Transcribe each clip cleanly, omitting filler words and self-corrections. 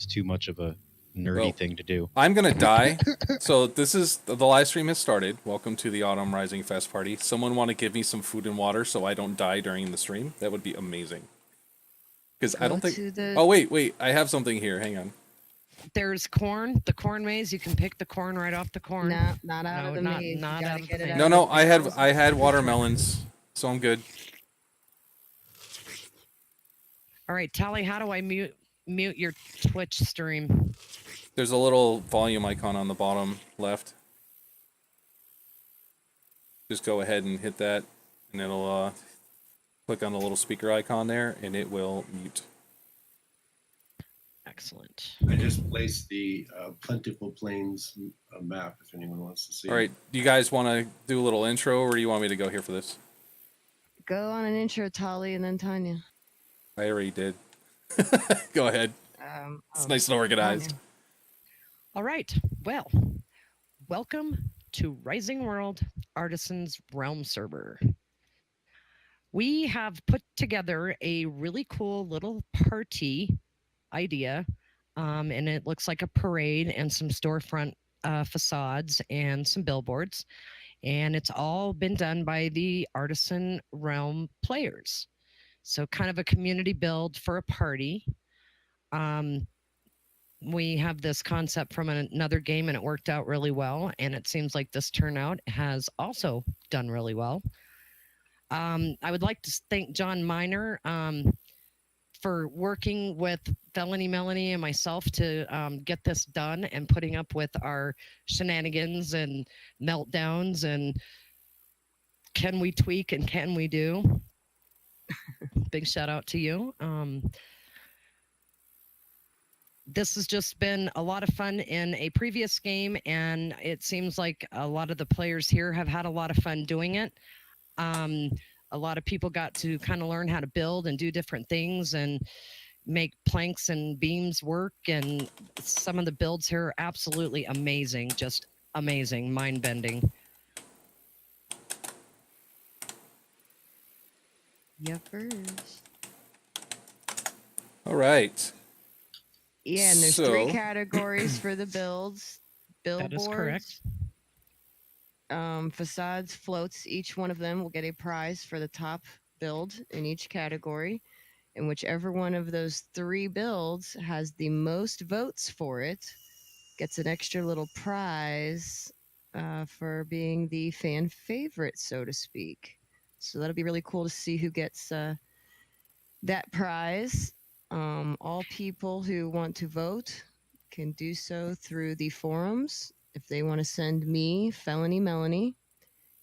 too much of a nerdy thing to do. I'm gonna die. So this is the live stream has started. Welcome to the Autumn Rising Fest party. Someone want to give me some food and water so I don't die during the stream? That would be amazing. Because I don't think. Oh wait, I have something here. Hang on. There's corn, the corn maze. You can pick the corn right off the corn. No, not out of the maze. Not out of the maze. No, I had watermelons, so I'm good. All right, Tally, how do I mute your Twitch stream? There's a little volume icon on the bottom left. Just go ahead and hit that, and it'll click on the little speaker icon there, and it will mute. Excellent. I just placed the Plentiful Plains map if anyone wants to see. All right, do you guys want to do a little intro, or do you want me to go here for this? Go on an intro, Tali, and then Tanya. I already did. Go ahead. It's nice and organized. Tanya. All right. Well, welcome to Rising World Artisans Realm server. We have put together a really cool little party idea, and it looks like a parade and some storefront facades and some billboards, and it's all been done by the Artisan Realm players. So kind of a community build for a party. We have this concept from another game and it worked out really well, and it seems like this turnout has also done really well. I would like to thank John Miner for working with Felony Melanie and myself to get this done and putting up with our shenanigans and meltdowns and can we tweak and can we do. Big shout out to you. This has just been a lot of fun in a previous game, and it seems like a lot of the players here have had a lot of fun doing it. A lot of people got to kind of learn how to build and do different things and make planks and beams work, and some of the builds here are absolutely amazing, just amazing, mind-bending. Yuppers. All right. Yeah, and there's 3 categories for the builds. Billboards. That is correct. Facades, floats, each one of them will get a prize for the top build in each category. And whichever one of those 3 builds has the most votes for it gets an extra little prize for being the fan favorite, so to speak. So that'll be really cool to see who gets that prize. All people who want to vote can do so through the forums. If they want to send me, Felony Melanie,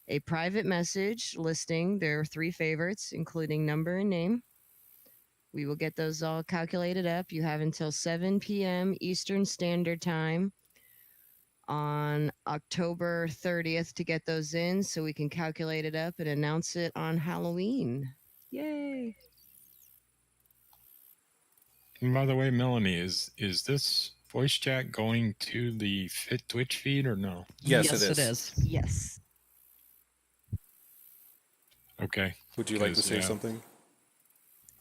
a private message listing their 3 favorites, including number and name, we will get those all calculated up. You have until 7 p.m. Eastern Standard Time on October 30th to get those in so we can calculate it up and announce it on Halloween. Yay! And by the way, Melanie, is this voice chat going to the Twitch feed or no? Yes, it is. Yes. Okay. Would you like to say something?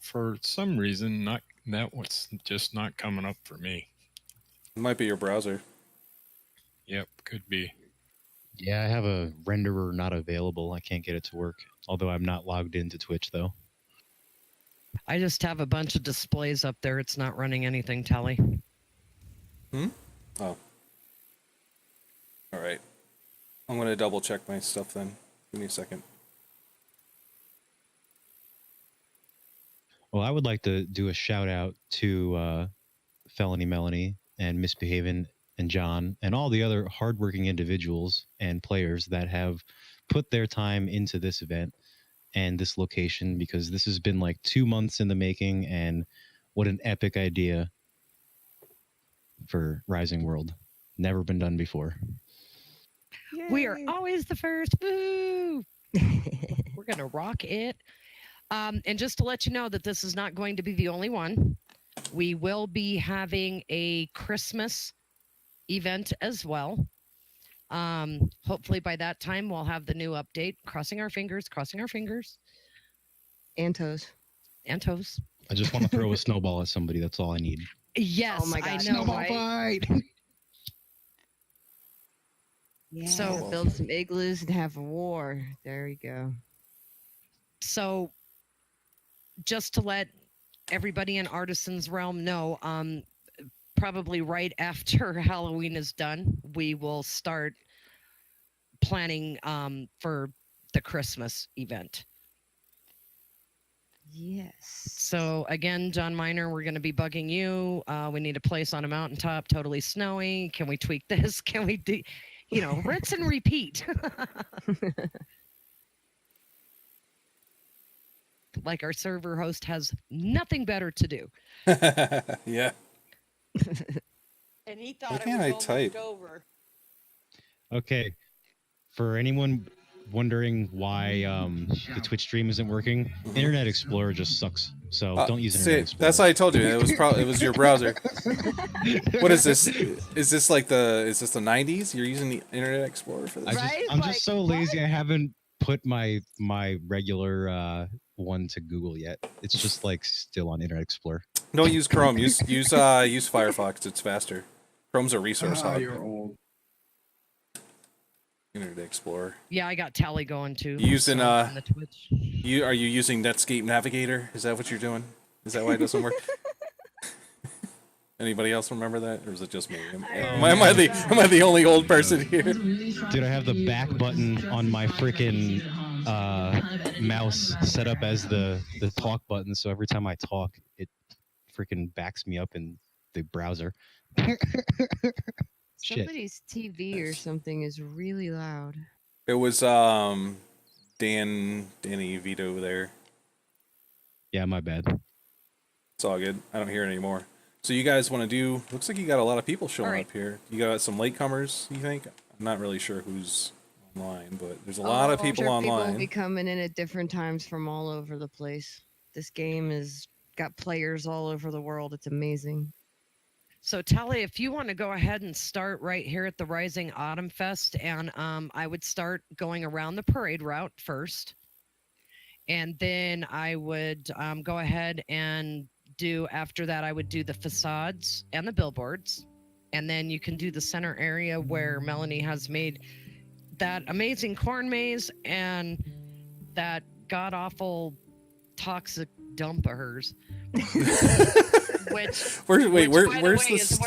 For some reason, that was just not coming up for me. It might be your browser. Yep, could be. Yeah, I have a renderer not available. I can't get it to work. Although I'm not logged into Twitch, though. I just have a bunch of displays up there. It's not running anything, Tally. Oh. All right. I'm going to double check my stuff then. Give me a second. Well, I would like to do a shout out to Felony Melanie and Misbehaving and John and all the other hardworking individuals and players that have put their time into this event and this location, because this has been like 2 months in the making, and what an epic idea for Rising World. Never been done before. Yay. We are always the first. Woo! We're going to rock it. And just to let you know that this is not going to be the only one. We will be having a Christmas event as well. Hopefully by that time we'll have the new update. Crossing our fingers. And toes. And toes. I just want to throw a snowball at somebody. That's all I need. Yes, my I gosh, know, Snowball right? fight. Yeah, So- build some igloos and have a war. There you go. So, just to let everybody in Artisan's Realm know, probably right after Halloween is done, we will start planning for the Christmas event. Yes. So again, John Miner, we're going to be bugging you. We need a place on a mountaintop, totally snowy. Can we tweak this? Can we do, rinse and repeat? Like our server host has nothing better to do. Yeah. And he thought Why it can't was I almost type? over. Okay. For anyone wondering why the Twitch stream isn't working, Internet Explorer just sucks. So don't use Internet Explorer. That's how I told you. It was your browser. What is this? Is this the 90s? You're using the Internet Explorer for this? Right? I'm Like, just so lazy. I haven't put my regular one to Google yet. It's just like still on Internet Explorer. Don't use Chrome. Use Firefox. It's faster. Chrome's a resource hog. You're old. Internet Explorer. Yeah, I got Tally going too. You using, on the Twitch. Are you using Netscape Navigator? Is that what you're doing? Is that why it doesn't work? Anybody else remember that, or is it just me? Am I the only old person here? Dude, I have the back button on my freaking mouse set up as the talk button, so every time I talk, it freaking backs me up in the browser. Shit. Somebody's TV or something is really loud. It was Danny Vito there. Yeah, my bad. It's all good. I don't hear it anymore. So you guys want to do? Looks like you got a lot of people showing All right. up here. You got some latecomers. You think? I'm not really sure who's online, but there's a lot of people People will online. be coming in at different times from all over the place. This game has got players all over the world. It's amazing. So Tally, if you want to go ahead and start right here at the Rising Autumn Fest, and I would start going around the parade route first, and then I would go ahead and after that I would do the facades and the billboards, and then you can do the center area where Melanie has made that amazing corn maze and that god awful toxic dump of hers. Which by the where's way, this? is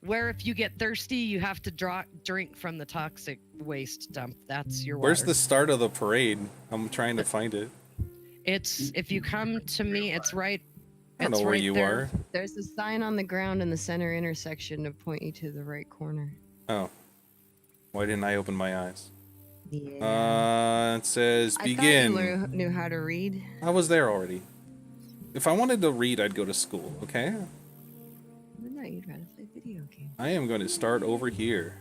where if you get thirsty, you have to drink from the toxic waste dump. That's your water. Where's the start of the parade? I'm trying to find it. It's if you come to me, it's right. I don't it's know where right you there. are. There's a sign on the ground in the center intersection to point you to the right corner. Oh, why didn't I open my eyes? Yeah. It says I begin. thought you knew how to read. I was there already. If I wanted to read, I'd go to school. Okay, No, you'd rather play video games. I am going to start over here.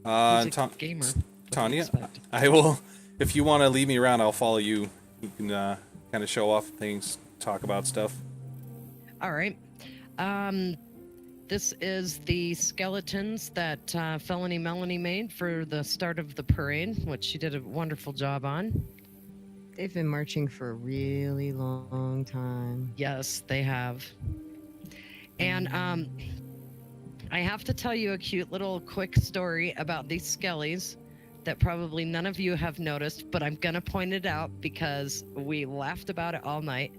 He's a gamer. What do you Tanya, expect? I will. If you want to lead me around, I'll follow you. You can kind of show off things, talk about stuff. All right. This is the skeletons that Felony Melanie made for the start of the parade, which she did a wonderful job on. They've been marching for a really long time. Yes, they have. And I have to tell you a cute little quick story about these skellies that probably none of you have noticed, but I'm going to point it out because we laughed about it all night.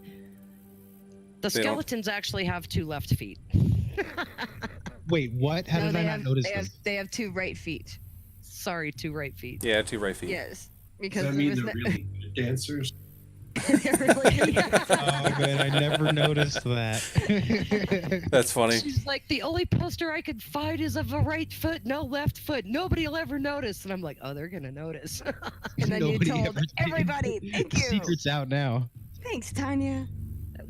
The They don't- skeletons actually have 2 left feet. Wait, what? How did I not notice this? They have 2 right feet. Sorry, 2 right feet. Yeah, 2 right feet. Yes, Does because that it mean was they're really good dancers? they're really- Oh man, I never noticed that. That's funny. She's like, the only poster I could find is of a right foot, no left foot. Nobody will ever notice. And I'm like, oh, they're going to notice. And then you Nobody told ever did. everybody, thank you. Secret's out now. Thanks, Tanya.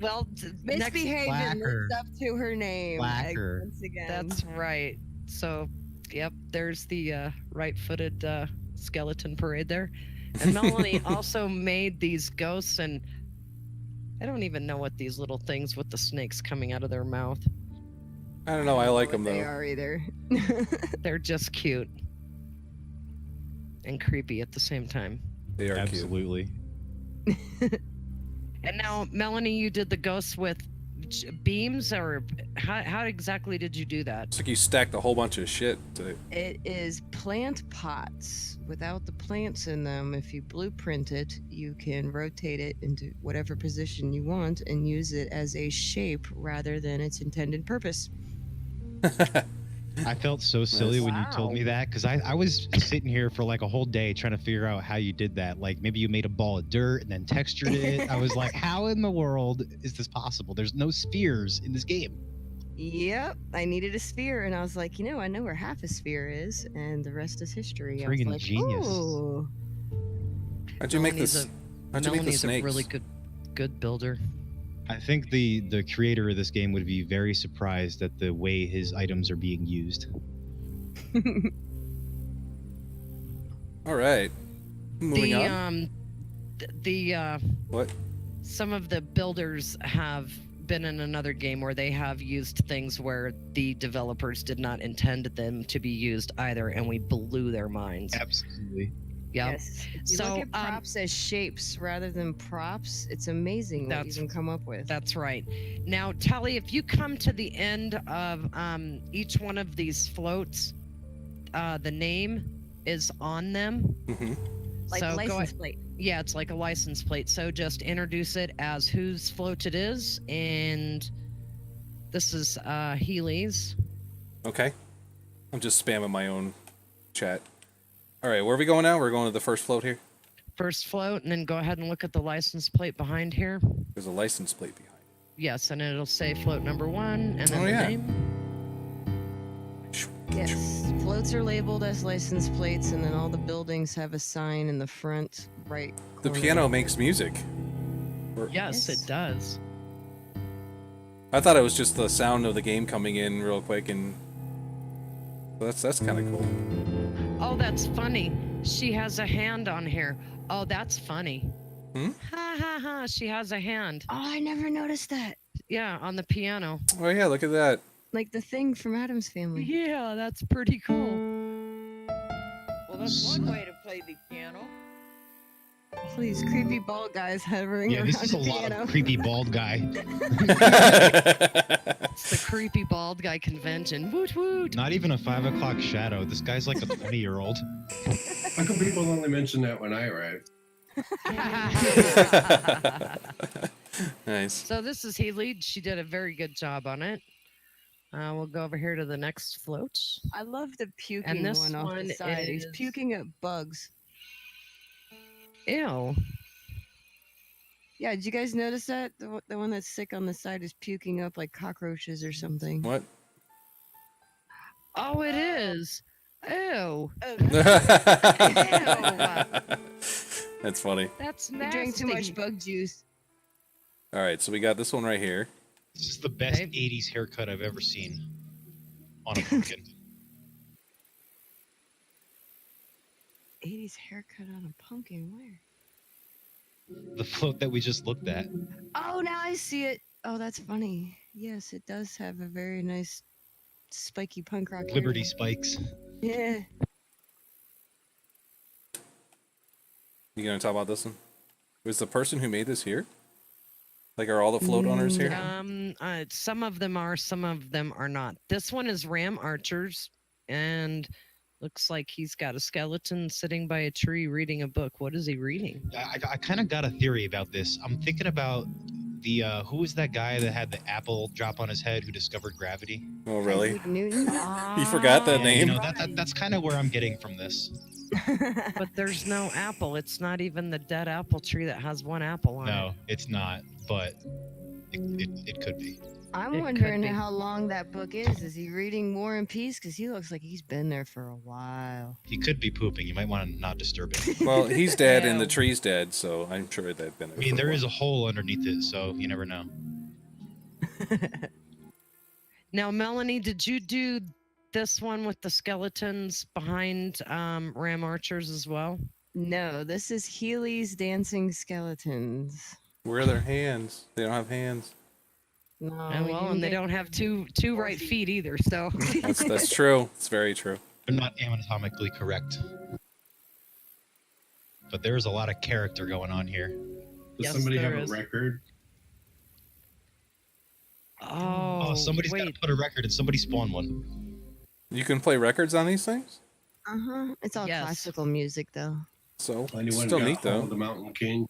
Well, next, Misbehaved and Slacker. lived up to her name. Slacker. Once again. that's right. So, yep, there's the right-footed skeleton parade there. And Melanie also made these ghosts, and I don't even know what these little things with the snakes coming out of their mouth. I don't know. I like them They though. are either. They're just cute and creepy at the same time. They are cute. Absolutely. And now, Melanie, you did the ghosts with beams, or how exactly did you do that? It's like you stacked a whole bunch of shit. It is plant pots without the plants in them. If you blueprint it, you can rotate it into whatever position you want and use it as a shape rather than its intended purpose. I felt so silly when you told me Wow. that, because I was sitting here for like a whole day trying to figure out how you did that. Like maybe you made a ball of dirt and then textured it. I was like, how in the world is this possible? There's no spheres in this game. Yep, I needed a sphere, and I was like, I know where half a sphere is, and the rest is history. I was Friggin' like, genius. "Ooh." How'd you make Melanie's this? a- How'd you make the Melanie's a snakes? really good builder. I think the creator of this game would be very surprised at the way his items are being used. All right. Moving The on. What? Some of the builders have been in another game where they have used things where the developers did not intend them to be used either, and we blew their minds. Absolutely. Yep. Yes. If you So, look at props as shapes rather than props, it's amazing what you That's- can come up with. That's right. Now, Tally, if you come to the end of each one of these floats, the name is on them. Hmm. Like so the go license ahead- plate. Yeah, it's like a license plate. So just introduce it as whose float it is, and this is Healy's. Okay. I'm just spamming my own chat. All right, where are we going now? We're going to the first float here. First float, and then go ahead and look at the license plate behind here. There's a license plate behind. Yes, and it'll say float number 1, and then Oh, the yeah. name. Yes. Floats are labeled as license plates, and then all the buildings have a sign in the front right The corner. piano makes music. Yes, Yes. it does. I thought it was just the sound of the game coming in real quick, and that's kind of cool. Oh, that's funny. She has a hand on here. Oh, that's funny. Hmm? Ha ha ha. She has a hand. Oh, I never noticed that. Yeah, on the piano. Oh yeah, look at that. Like the thing from Adam's Family. Yeah, that's pretty cool. Well, that's one way to play the piano. Please, creepy bald guys hovering Yeah, around this is a a lot piano. of creepy bald guy. It's the creepy bald guy convention. Woot woot. Not even a 5 o'clock shadow. This guy's like a 20-year-old. How come people only mention that when I arrive? Nice. So this is Healy. She did a very good job on it. We'll go over here to the next float. I love the puking this one off one the side. He's is- puking at bugs. Ew. Yeah, did you guys notice that? The one that's sick on the side is puking up like cockroaches or something. What? Oh, it is. Ew. Oh, That's funny. That's You nasty. drank too much bug juice. All right, so we got this one right here. This is the best Okay. 80s haircut I've ever seen on a pumpkin. 80s haircut on a pumpkin. Where? The float that we just looked at. Oh, now I see it. Oh, that's funny. Yes, it does have a very nice spiky punk rock. Liberty area. spikes. Yeah. You gonna talk about this one? Was the person who made this here? Like, are all the float owners here? Some of them are, some of them are not. This one is Ram Archers, and looks like he's got a skeleton sitting by a tree reading a book. What is he reading? I kind of got a theory about this. I'm thinking about the who was that guy that had the apple drop on his head who discovered gravity? Oh, really? Isaac Newton. You forgot that Yeah, name? You know, that's kind of where I'm getting from this. But there's no apple. It's not even the dead apple tree that has one apple on it. No, it's not, but it could be. I'm It could wondering be. how long that book is. Is he reading War and Peace? Because he looks like he's been there for a while. He could be pooping. You might want to not disturb it. Well, he's dead and the Yeah. tree's dead, so I'm sure they've been there. I mean, for there a is a while. hole underneath it, so you never know. Now, Melanie, did you do this one with the skeletons behind Ram Archers as well? No, this is Healy's Dancing Skeletons. Where are their hands? They don't have hands. No, And you well, can and they get- don't have two right feet either. So That's true. It's very true. They're not anatomically correct. But there's a lot of character going on here. Does Yes, somebody there have is. a record? Oh, somebody's got to wait. put a record and somebody spawn one. You can play records on these things, It's all Yes. classical music, though. so Anyone still got neat Hall though. of the Mountain King?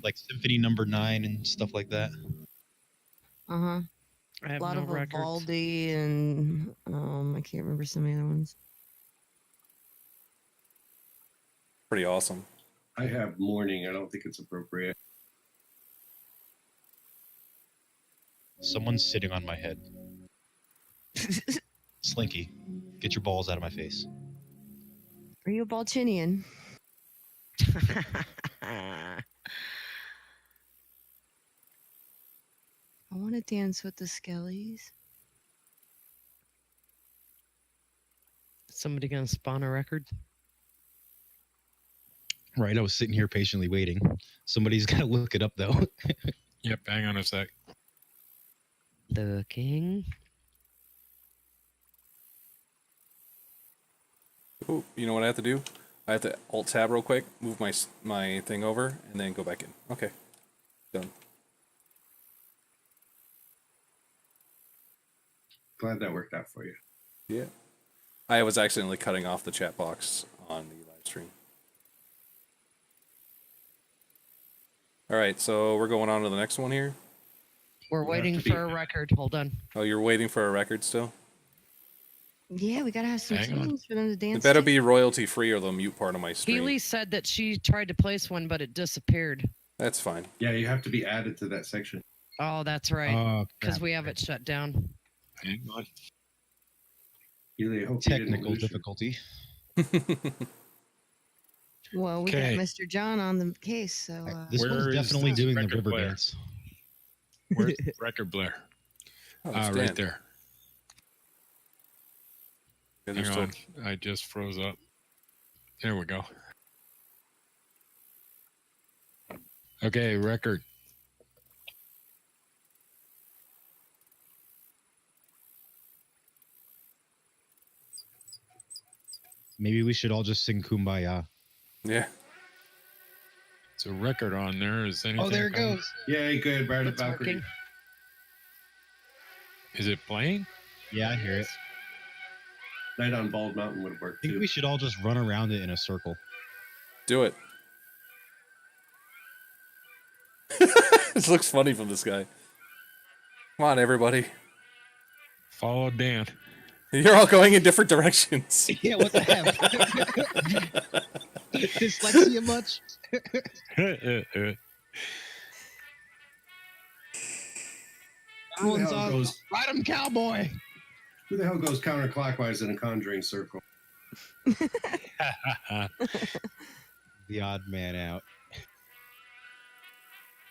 Like Symphony Number 9 and stuff like that. I I have A lot no of records. Vivaldi and I can't remember some of the other ones. Pretty awesome. I have Morning. I don't think it's appropriate. Someone's sitting on my head. Slinky, get your balls out of my face. Are you a Balchinian? I want to dance with the Skellies. Somebody gonna spawn a record? Right, I was sitting here patiently waiting. Somebody's got to look it up, though. Yep, hang on a sec. The king. Ooh, you know what I have to do? I have to Alt Tab real quick, move my thing over, and then go back in. Okay, done. Glad that worked out for you. Yeah, I was accidentally cutting off the chat box on the live stream. All right, so we're going on to the next one here. We're We'll have waiting to be- for a record. Hold on. Oh, you're waiting for a record still? Yeah, we gotta have some Hang on. tunes for them to dance. It better to. be royalty free or they'll mute part of my stream. Healy said that she tried to place one, but it disappeared. That's fine. Yeah, you have to be added to that section. Oh, that's right. Because we have it shut down. Hang on. Really, I hope you didn't Technical lose your- difficulty. Well, we Okay. got Mr. John on the case, so This Where one's is definitely this doing the record river player? dance. Where's the record player? Oh, Ah, it's right Dan. there. Yeah, Hang there's on. I just froze up. There we go. Okay, record. Maybe we should all just sing Kumbaya. Yeah. It's a record on there. Is anything? Oh, there it coming? goes. Yay, good. Right at It's Valkyrie. working. Is it playing? Yeah, I hear it. Night on Bald Mountain would work I think too. we should all just run around it in a circle. Do it. This looks funny from this guy. Come on, everybody. Follow Dan. You're all going in different directions. Yeah, what the heck? Dyslexia much? Who the Everyone's hell on. goes? Ride 'em, cowboy! Who the hell goes counterclockwise in a conjuring circle? The odd man out.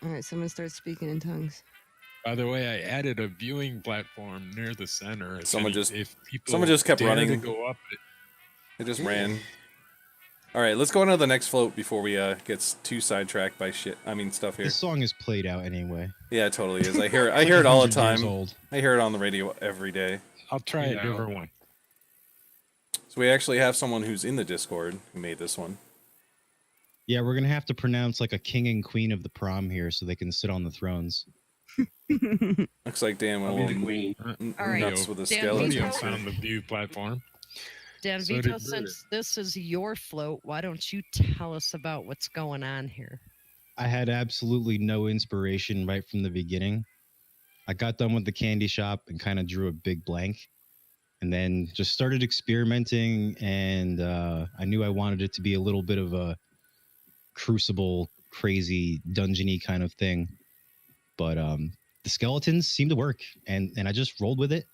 all right, someone starts speaking in tongues. By the way, I added a viewing platform near the center. If Someone any- just- if people someone just kept dare to running. go up it. It just ran. All right, let's go on to the next float before we get too sidetracked by shit. I mean, stuff here. This song is played out anyway. Yeah, it totally is. I hear it. I Like hear it all the 100 years time. old. I hear it on the radio every day. I'll try a Yeah. different one. So we actually have someone who's in the Discord who made this one. Yeah, we're gonna have to pronounce like a king and queen of the prom here so they can sit on the thrones. Looks like Dan I'll went be a the little queen. All right. nuts with the Dan skeleton. Vito. Video found the view platform. Dan So did Vito, Brutus. since this is your float, why don't you tell us about what's going on here? I had absolutely no inspiration right from the beginning. I got done with the candy shop and kind of drew a big blank, and then just started experimenting. And I knew I wanted it to be a little bit of a crucible, crazy, dungeony kind of thing. But the skeletons seemed to work, and I just rolled with it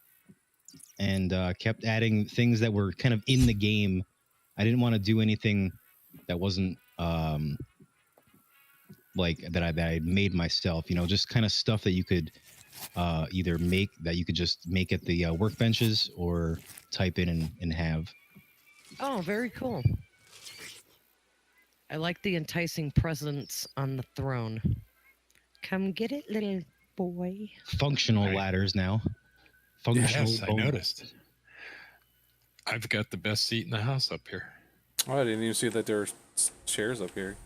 and kept adding things that were kind of in the game. I didn't want to do anything that wasn't like that I made myself, you know, just kind of stuff that you could either make that you could just make at the workbenches or type in and have. Oh, very cool. I like the enticing presence on the throne. Come get it, little boy. Functional Right. ladders now. Functional. Yes, I bone- noticed. I've got the best seat in the house up here. Oh, I didn't even see that there were chairs up here.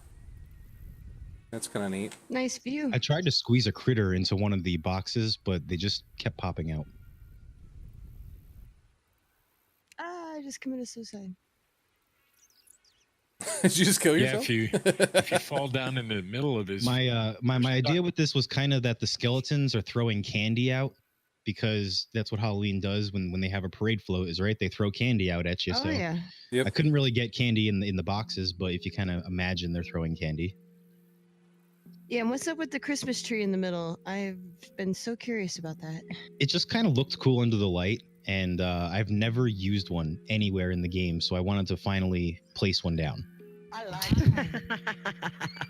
That's kind of neat. Nice view. I tried to squeeze a critter into one of the boxes, but they just kept popping out. I just committed suicide. Did you just kill Yeah, yourself? if you fall down in the middle of this, My idea with this was kind of that the skeletons are throwing candy out because that's what Halloween does when they have a parade float, is right? They throw candy out at you. Oh So yeah. Yep. I couldn't really get candy in the boxes, but if you kind of imagine they're throwing candy. Yeah, and what's up with the Christmas tree in the middle? I've been so curious about that. It just kind of looked cool under the light, and I've never used one anywhere in the game, so I wanted to finally place one down. I like it.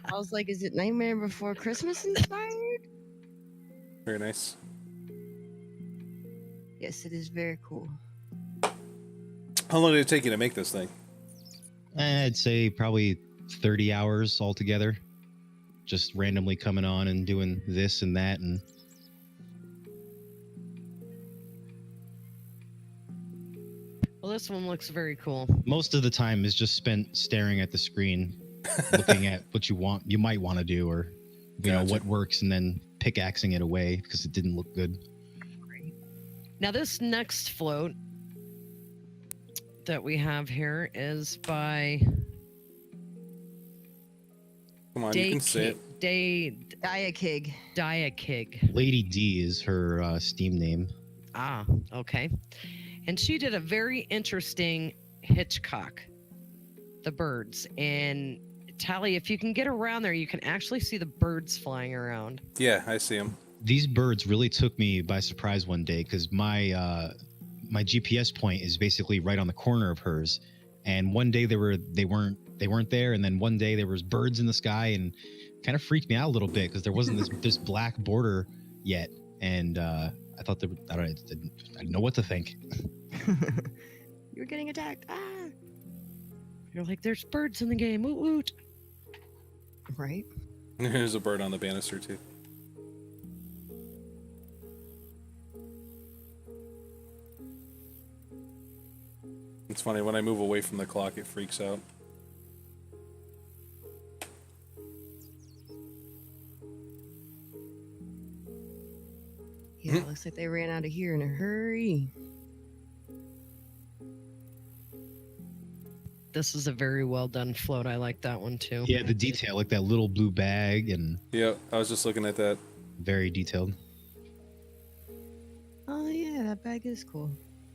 I was like, is it Nightmare Before Christmas inspired? Very nice. Yes, it is very cool. How long did it take you to make this thing? I'd say probably 30 hours altogether. Just randomly coming on and doing this and that, and Well, this one looks very cool. most of the time is just spent staring at the screen, looking at what you might want to do, or you know Gotcha. what works, and then pickaxing it away because it didn't look good. Now, this next float that we have here is by Come on, you can say it. Diakig. Diakig. Lady D is her Steam name. Ah, okay. And she did a very interesting Hitchcock, the birds. And Tally, if you can get around there, you can actually see the birds flying around. Yeah, I see him. These birds really took me by surprise one day because my GPS point is basically right on the corner of hers, and one day they weren't there, and then one day there was birds in the sky, and kind of freaked me out a little bit because there wasn't this black border yet, and I thought I didn't know what to think. You're getting attacked. Ah. You're like, there's birds in the game. Woot woot. Right. There's a bird on the banister too. It's funny, when I move away from the clock, it freaks out. Yeah, it looks like they ran out of here in a hurry. This is a very well done float. I like that one too. Yeah, the detail, like that little blue bag, and Yeah, I was just looking at that. very detailed. Oh yeah, that bag is cool.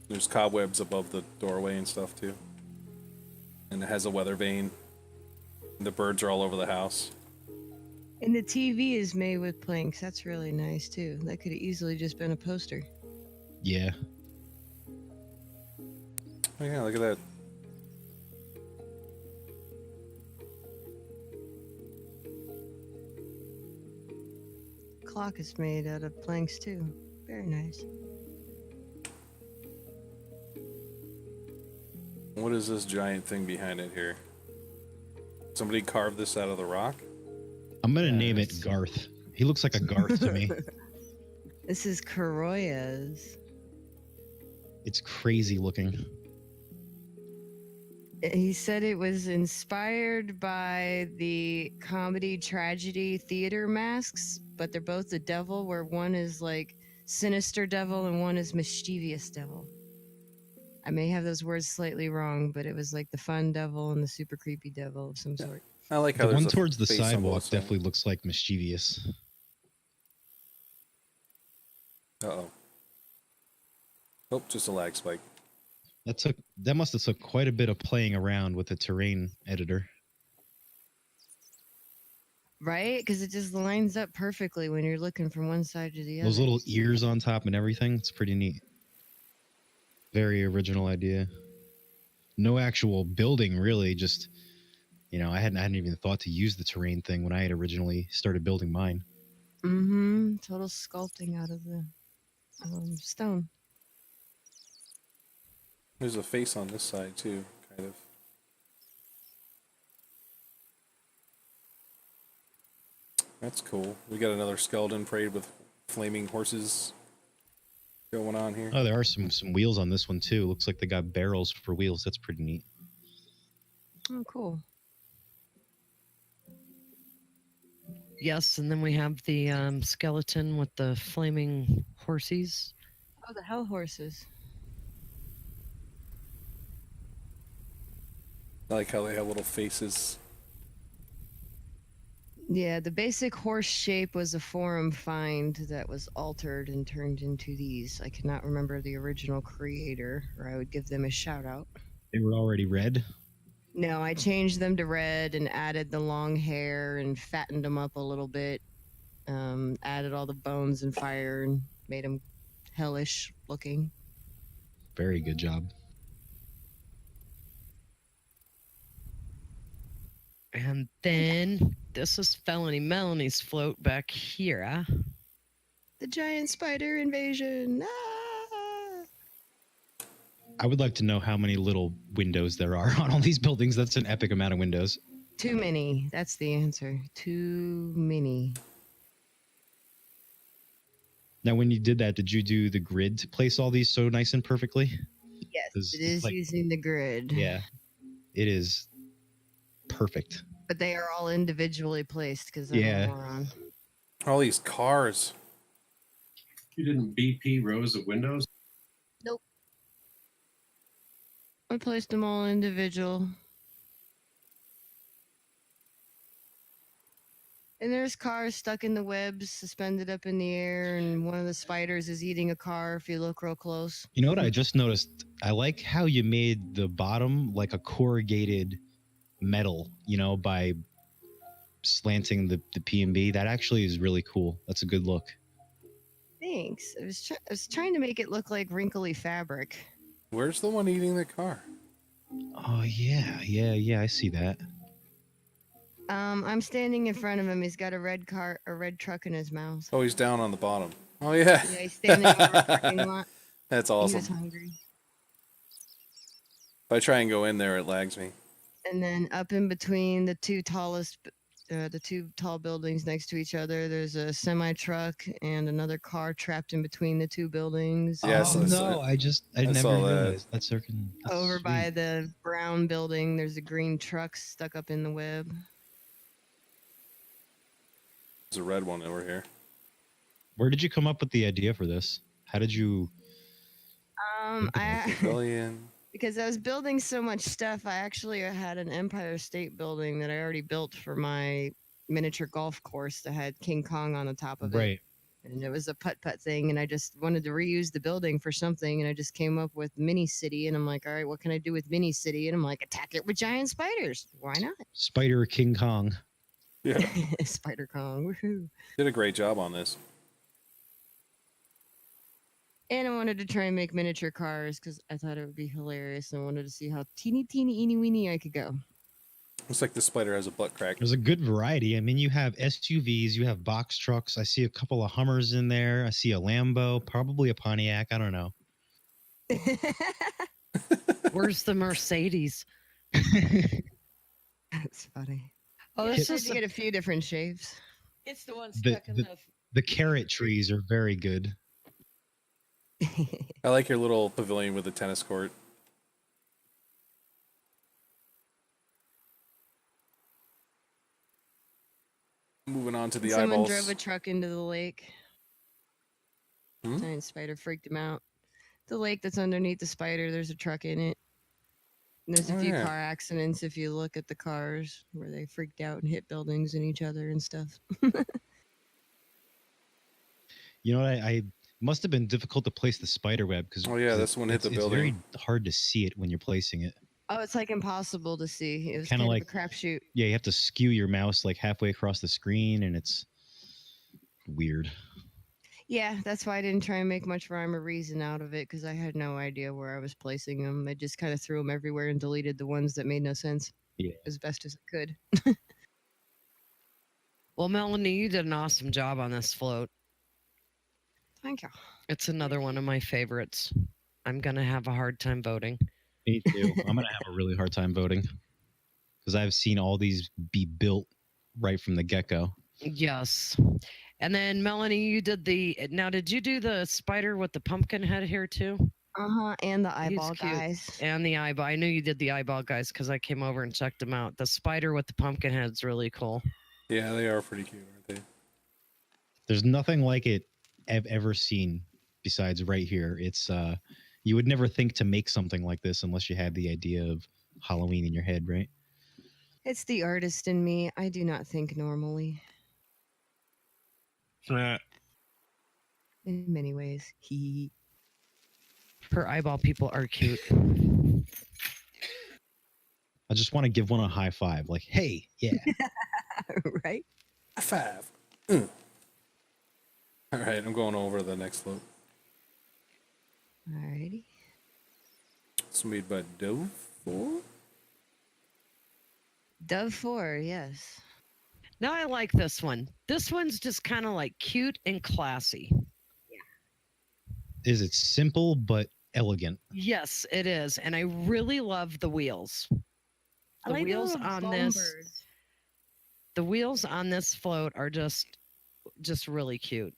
There's cobwebs above the doorway and stuff too. And it has a weather vane. And the birds are all over the house. And the TV is made with planks. That's really nice too. That could have easily just been a poster. Yeah, Oh yeah, look at that. Clock is made out of planks too. Very nice. What is this giant thing behind it here? Somebody carved this out of the rock? I'm gonna name it Garth. He looks like a Garth to me. This is Karoya's. It's crazy looking. He said it was inspired by the comedy tragedy theater masks, but they're both the devil, where one is like sinister devil and one is mischievous devil. I may have those words slightly wrong, but it was like the fun devil and the super creepy devil of some sort. I like how The there's one a towards the face on sidewalk both sides. definitely looks like mischievous. Uh-oh. Oh, just a lag spike. That must have took quite a bit of playing around with the terrain editor. Right? Because it just lines up perfectly when you're looking from one side to the other. Those little ears on top and everything, it's pretty neat. Very original idea. No actual building, really. Just, I hadn't even thought to use the terrain thing when I had originally started building mine. Mm-hmm. Total sculpting out of the stone. There's a face on this side too, kind of. That's cool. We got another skeleton parade with flaming horses going on here. Oh, there are some wheels on this one too. Looks like they got barrels for wheels. That's pretty neat. Oh, cool. Yes, and then we have the skeleton with the flaming horsies. Oh, the hell horses. I like how they have little faces. Yeah, the basic horse shape was a forum find that was altered and turned into these. I cannot remember the original creator, or I would give them a shout out. They were already red. No, I changed them to red and added the long hair and fattened them up a little bit. Added all the bones and fire and made them hellish looking. Very good job. And then this is Felony Melanie's float back here. The giant spider invasion. Ah! I would like to know how many little windows there are on all these buildings. That's an epic amount of windows. Too many. That's the answer. Too many. Now, when you did that, did you do the grid to place all these so nice and perfectly? Yes, 'Cause it it's is like- using the grid. Yeah, it is perfect. But they are all individually placed because Yeah. I'm a moron. All these cars. You didn't BP rows of windows? I placed them all individual. And there's cars stuck in the webs, suspended up in the air, and one of the spiders is eating a car if you look real close. You know what I just noticed? I like how you made the bottom like a corrugated metal, by slanting the P&B. That actually is really cool. That's a good look. Thanks. I was trying to make it look like wrinkly fabric. Where's the one eating the car? Oh, yeah, I see that. I'm standing in front of him. He's got a red truck in his mouth. Oh, he's down on the bottom. Oh, yeah. Yeah, he's standing in the parking lot. That's He was awesome. hungry. If I try and go in there, it lags me. And then up in between the two tall buildings next to each other, there's a semi truck and another car trapped in between the two buildings. Yes, oh, I no, saw- I I never saw that. realized that's certain. Over by the brown building, there's a green truck stuck up in the web. There's a red one over here. Where did you come up with the idea for this? How did you? Pavilion. Because I was building so much stuff, I actually had an Empire State Building that I already built for my miniature golf course that had King Kong on the top of it. Right. And it was a putt-putt thing, and I just wanted to reuse the building for something, and I just came up with Mini City, and I'm like, all right, what can I do with Mini City? And I'm like, attack it with giant spiders. Why not? Spider King Kong. Yeah. Spider Kong, woohoo. Did a great job on this. And I wanted to try and make miniature cars because I thought it would be hilarious, and I wanted to see how teeny, eeny, weeny I could go. Looks like the spider has a butt crack. There's a good variety. I mean, you have SUVs, you have box trucks. I see a couple of Hummers in there. I see a Lambo, probably a Pontiac. I don't know. Where's the Mercedes? That's funny. Oh, Yeah, this I is did get a few different shapes. It's the one The- stuck in the. The carrot trees are very good. I like your little pavilion with the tennis court. Moving on to the Someone eyeballs. drove a truck into the lake. Hmm? Giant spider freaked him out. The lake that's underneath the spider, there's a truck in it. And there's a Oh, few yeah. car accidents if you look at the cars where they freaked out and hit buildings and each other and stuff. You know what? I must have been difficult to place the spider web because. Oh, yeah, this one hit the It's very building. hard to see it when you're placing it. Oh, it's like impossible to see. It was Kinda kind like- of a crapshoot. Yeah, you have to skew your mouse like halfway across the screen, and it's weird. Yeah, that's why I didn't try and make much rhyme or reason out of it because I had no idea where I was placing them. I just kind of threw them everywhere and deleted the ones that made no sense Yeah. as best as I could. Well, Melanie, you did an awesome job on this float. Thank you. It's another one of my favorites. I'm gonna have a hard time voting. Me too. I'm gonna have a really hard time voting because I've seen all these be built right from the get-go. Yes. And then Melanie, you did now did you do the spider with the pumpkin head here too? And the He's eyeball cute. guys. And the eyeball. I knew you did the eyeball guys because I came over and checked them out. The spider with the pumpkin head's really cool. Yeah, they are pretty cute, aren't they? There's nothing like it I've ever seen besides right here. It's you would never think to make something like this unless you had the idea of Halloween in your head, right? It's the artist in me. I do not think normally Eh, in many ways. He Per eyeball, people are cute. I just want to give one a high five, like, hey, yeah. right? High five. All right, I'm going over the next float. Alrighty. It's made by Dove 4. Dove 4, yes. Now I like this one. This one's just kind of like cute and classy. Is it simple but elegant? Yes, it is. And I really love the wheels. I The like wheels little on foam this birds. the wheels on this float are just really cute.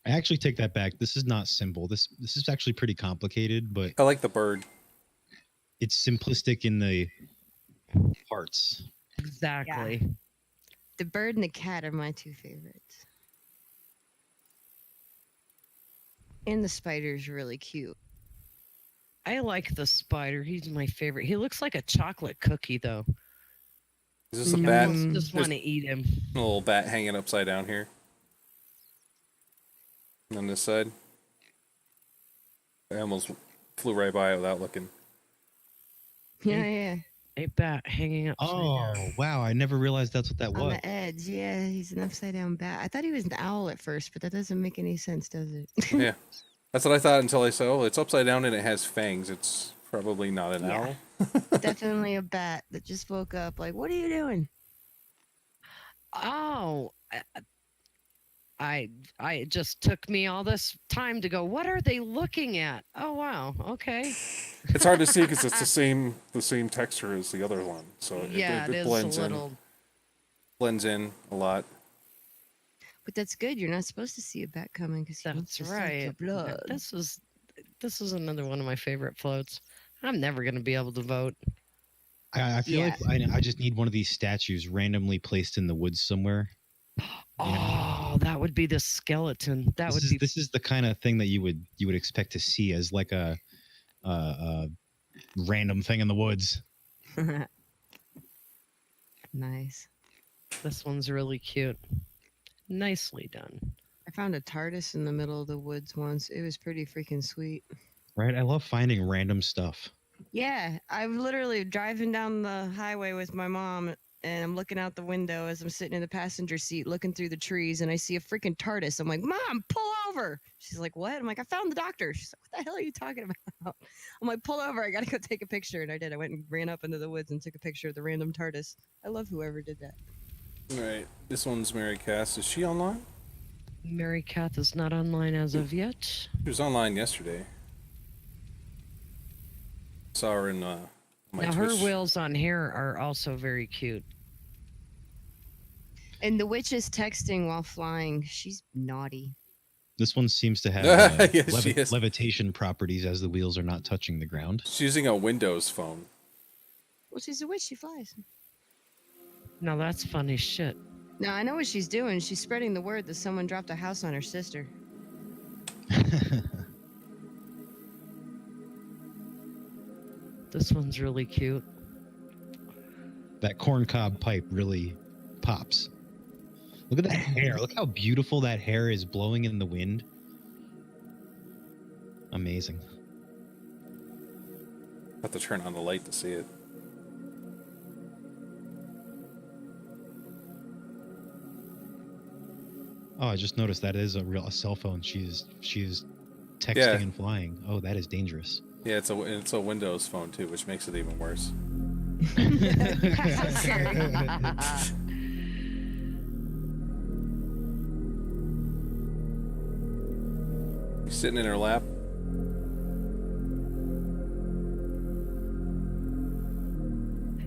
I actually take that back. This is not simple. This is actually pretty complicated, but I like the bird. it's simplistic in the parts. Exactly. The bird and the cat are my two favorites. And the spider's really cute. I like the spider. He's my favorite. He looks like a chocolate cookie though. Is this a Mm. I bat? almost just There's want to eat him. a little bat hanging upside down here. And on this side. I almost flew right by it without looking. Yeah, yeah. A bat hanging up. Oh, wow. I never realized that's what that On was. the edge. Yeah, he's an upside down bat. I thought he was an owl at first, but that doesn't make any sense, does it? Yeah. That's what I thought until I said, oh, it's upside down and it has fangs. It's probably not an Yeah. owl. Definitely a bat that just woke up like, what are you doing? Oh, it just took me all this time to go, what are they looking at? Oh wow, okay. It's hard to see because it's the same texture as the other one. So Yeah, it it is blends a little. blends in a lot. But that's good. You're not supposed to see a bat coming because That's your right. blood. This is another one of my favorite floats. I'm never gonna be able to vote. I feel Yeah. like I just need one of these statues randomly placed in the woods somewhere. Oh, that would be the skeleton. That would be. This is the kind of thing that you would expect to see as like a random thing in the woods. Nice. This one's really cute. Nicely done. I found a TARDIS in the middle of the woods once. It was pretty freaking sweet. Right? I love finding random stuff. Yeah, I'm literally driving down the highway with my mom, and I'm looking out the window as I'm sitting in the passenger seat looking through the trees, and I see a freaking TARDIS. I'm like, Mom, pull over. She's like, what? I'm like, I found the doctor. She's like, what the hell are you talking about? I'm like, pull over. I got to go take a picture. And I did. I went and ran up into the woods and took a picture of the random TARDIS. I love whoever did that. All right. This one's Mary Cass. Is she online? Mary Kath is not online as of yet. She was online yesterday. Saw her in my Now her Twitch. wheels on here are also very cute. And the witch is texting while flying. She's naughty. This one seems to have Yes, she is. levitation properties as the wheels are not touching the ground. She's using a Windows phone. Well, she's a witch. She flies. Now that's funny shit. Now, I know what she's doing. She's spreading the word that someone dropped a house on her sister. This one's really cute. That corncob pipe really pops. Look at that hair. Look how beautiful that hair is blowing in the wind. Amazing. Have to turn on the light to see it. Oh, I just noticed that is a cell phone. She's texting Yeah. and flying. Oh, that is dangerous. Yeah, it's a Windows phone too, which makes it even worse. She's sitting in her lap.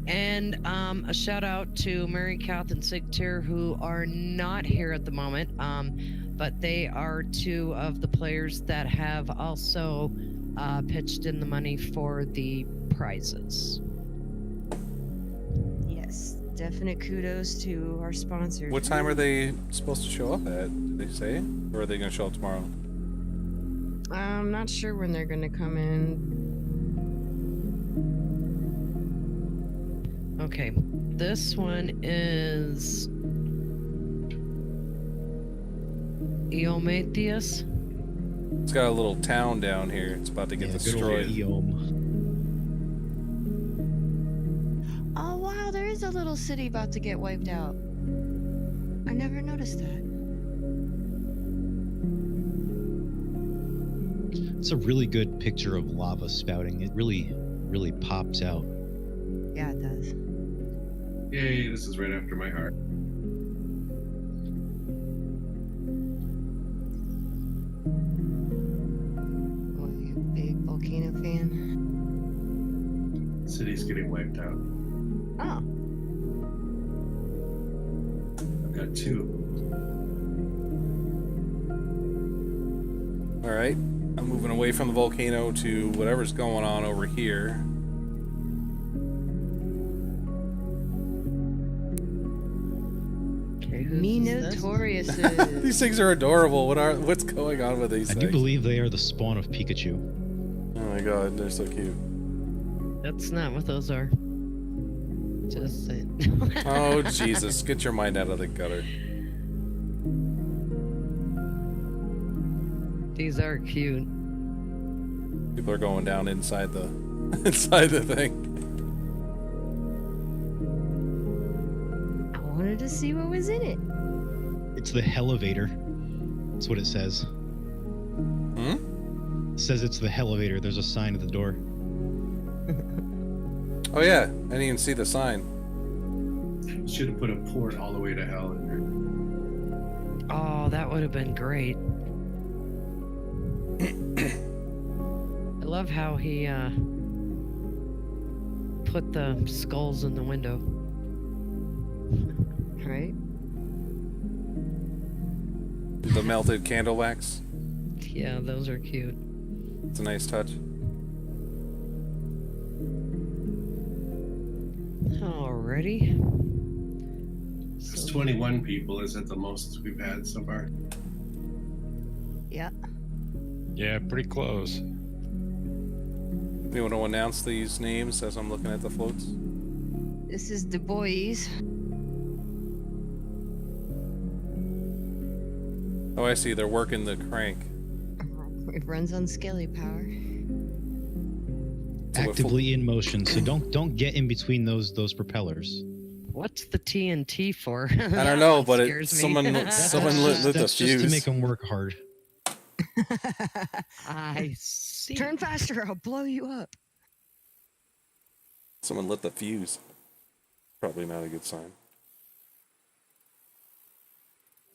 And a shout out to Mary Kath and Sigtyr, who are not here at the moment, but they are two of the players that have also pitched in the money for the prizes. Yes. definite kudos to our sponsors. What time are they supposed to show up at? Did they say? Or are they going to show up tomorrow? I'm not sure when they're gonna come in. Okay, this one is Eometheus. It's got a little town down here. It's about to get Yeah, good old destroyed. Eom. Oh wow, there is a little city about to get wiped out. I never noticed that. It's a really good picture of lava spouting. It really, really pops out. Yeah, it does. Yay, this is right after my heart. Oh, you a big volcano fan? City's getting wiped out. Oh, I've got 2 of them. All right. I'm moving away from the volcano to whatever's going on over here. Okay, who's me this? notorious. These things are adorable. What's going on with these I things? do believe they are the spawn of Pikachu. Oh my god, they're so cute. That's not what those are. Just saying. Oh Jesus, get your mind out of the gutter. These are cute. People are going down inside the inside the thing. I wanted to see what was in it. It's the Hellevator. That's what it says. Hmm? It says it's the Hellevator. There's a sign at the door. Oh yeah, I didn't even see the sign. Should have put a port all the way to hell in there. Oh, that would have been great. I love how he put the skulls in the window. Right? The melted candle wax. Yeah, those are cute. It's a nice touch. Alrighty. It's 21 people. Is that the most we've had so far? Yeah. Yeah, pretty close. You want to announce these names as I'm looking at the floats? This is Du Bois. Oh, I see. They're working the crank. It runs on skelly power. So what Actively in motion, so don't get in between those propellers. What's the TNT for? I don't know, but someone lit That's the just to fuse. make them work hard. I see. Turn faster, I'll blow you up. Someone lit the fuse. Probably not a good sign.